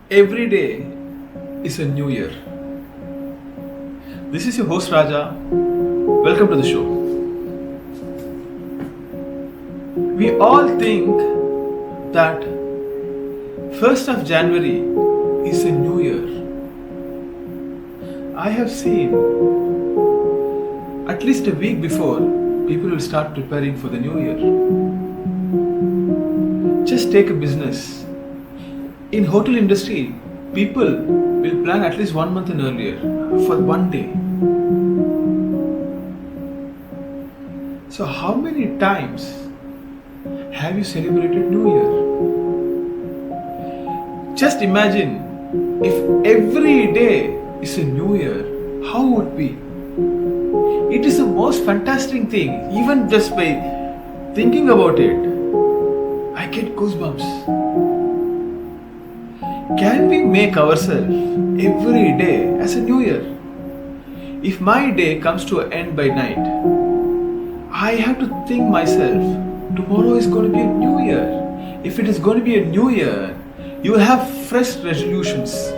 Every day is a new year. This is your host Raja. Welcome to the show. We all think that 1st of January is a new year. I have seen at least a week before people will start preparing for the new year. Just take a business. In hotel industry, people will plan at least 1 month in earlier for one day. So how many times have you celebrated New Year? Just imagine if every day is a New Year, how would it be? It is the most fantastic thing. Even just by thinking about it, I get goosebumps. Can we make ourselves every day as a new year? If my day comes to an end by night, I have to think myself, tomorrow is going to be a new year. If it is going to be a new year, you will have fresh resolutions,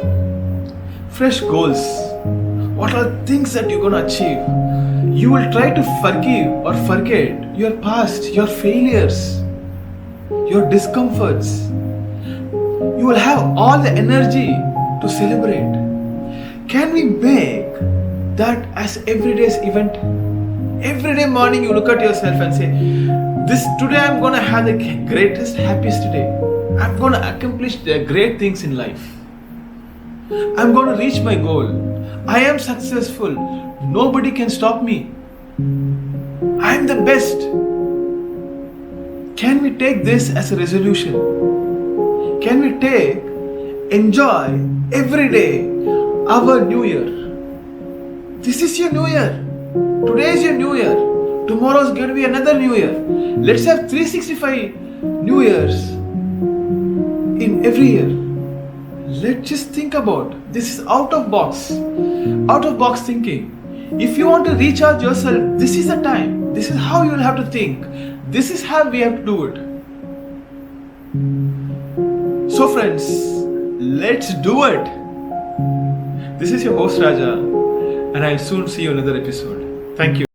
fresh goals. What are things that you're going to achieve? You will try to forgive or forget your past, your failures, your discomforts. You will have all the energy to celebrate. Can we make that as everyday's event? Every day morning you look at yourself and say, today I'm going to have the greatest, happiest day. I'm going to accomplish the great things in life. I'm going to reach my goal. I am successful. Nobody can stop me. I'm the best. Can we take this as a resolution? Can we enjoy every day our new year? This is your new year. Today is your new year. Tomorrow is going to be another new year. Let's have 365 new years in every year. Let's just think about this is out of box thinking. If you want to recharge yourself, this is the time. This is how you will have to think. This is how we have to do it. So friends, let's do it. This is your host Raja, and I'll soon see you in another episode. Thank you.